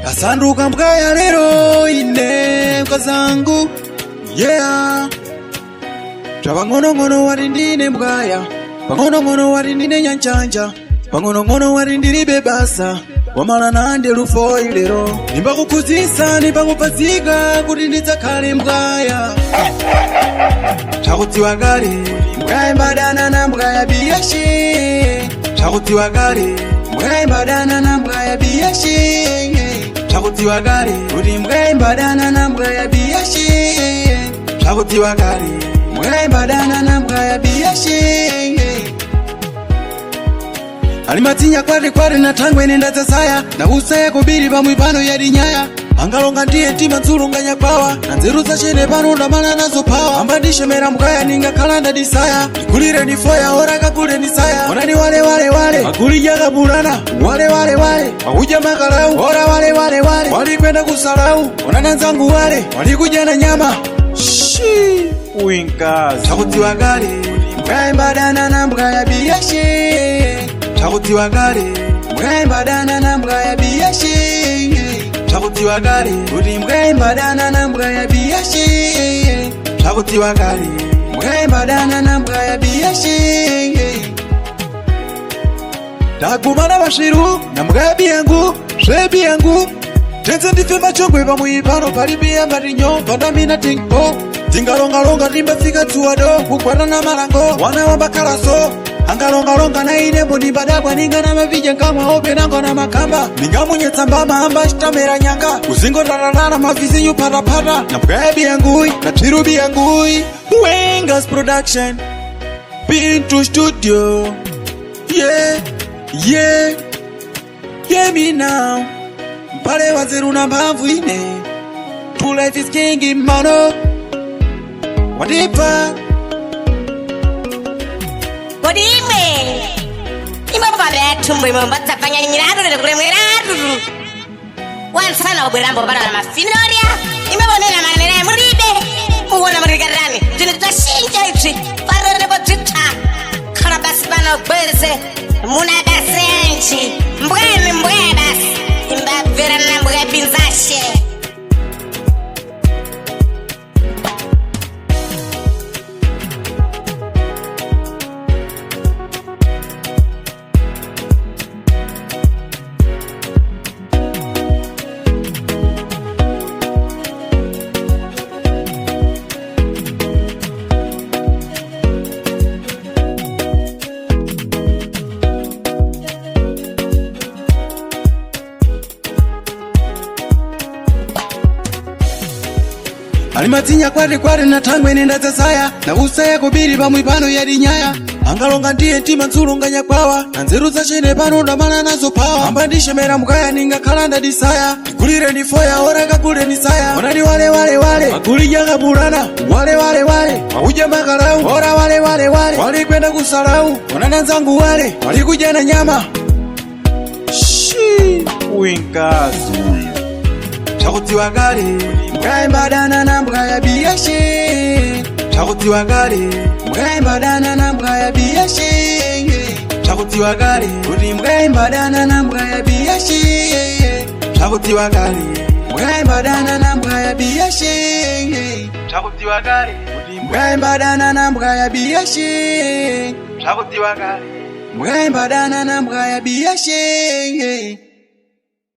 Asanduka mbaya lero ine mkazangu yeah. Chabangono wari ndine mbaya, bangono wari ndine nyanchanja, bangono wari ndiri bebasa, wamala nande lufoi lero. Nimba kukuzisa, nimba kupaziga, kuti ndizakale mbaya. Chakutiwa gale, mbaya mbadana na mbaya biyashi. Chakutiwa gale, mbaya mbadana na mbaya biyashi. Chakutiwa gale, kuti mbaya mbadana na mbaya biyashi. Chakutiwa gale, mbaya mbadana na mbaya biyashi. Alimatinya kware na tangwe nenda zasaya, na usaya kubiri pamwipano ya dinyaya. Angalonga ndiye tima nzulunganya pawa, na nzeru za chene pano ndamana nazo pawa. Amba ndishemera mbukaya ninga kalanda disaya, nikulire ni foya ora kakule nisaya. Onani wale maguli yaga bulana, wale mahuja makalau, ora wale wali kwenda kusalau. Onana nzangu wali kujana nyama. Shii uinkazi chakutiwa gale, mbaya mbadana na mbaya biyashi. Chakutiwa gale, mbaya mbadana na mbaya biyashi. Chakutiwa gale, kuti mbaya mbadana na mbaya biyashi. Chakutiwa gale, mbaya mbadana na mbaya biyashi. Takumana bashiru na mbaya biyangu, shebi yangu. Tenze ndife machongwe pamwipano palibiya marinyo, pandamina tingpo. Tingalonga timba fika tuwado, kukwata na malango, wana wambakalaso. Angalonga na ine mboni badabwa ninga na mavija nkamwa ope nango na makamba. Ninga mwenye tsambama amba shitamera nyanga, uzingo taranana mafizi yu pata. Na mkaebi yangui, na tirubi yangui. Wengas production, been to studio. Yeah, hear me now. Mpale waziru na mbavu ine, true life is king in mano. Whatever Kodime Ima pare tumbo ima mbata panya nyiradu na kule mwiradu. Wansana obirambo bana na mafinoria. Ima bonena manene muribe. Uwana murigarani. Jini tutashinja iti. Pare nebo jita. Kana basi bana obweze. Muna basi enchi. Mbwe basi. Imba vera na mbwe binzashe. Alimatinya kware na tangwe nenda zasaya, na usaya kubiri pamwipano ya dinyaya. Angalonga ndiye tima nzulunganya pawa, na nzeru za chene pano ndamana nazo pawa. Amba ndishemera mbukaya ninga kalanda disaya, nikulire ni foya ora kakule nisaya. Onani wale maguli yaga bulana, wale mahuja makalau, ora wali kwenda kusalau. Onana nzangu wali kujana nyama. Shii uinkazi chakutiwa gale, mbaya mbadana na mbaya biyashi. Chakutiwa gale, mbaya mbadana na mbaya biyashi. Chakutiwa gale, kuti mbaya mbadana na mbaya biyashi. Chakutiwa gale, mbaya mbadana na mbaya biyashi. Chakutiwa gale, kuti mbaya mbadana na mbaya biyashi. Chakutiwa gale, mbaya mbadana na mbaya biyashi.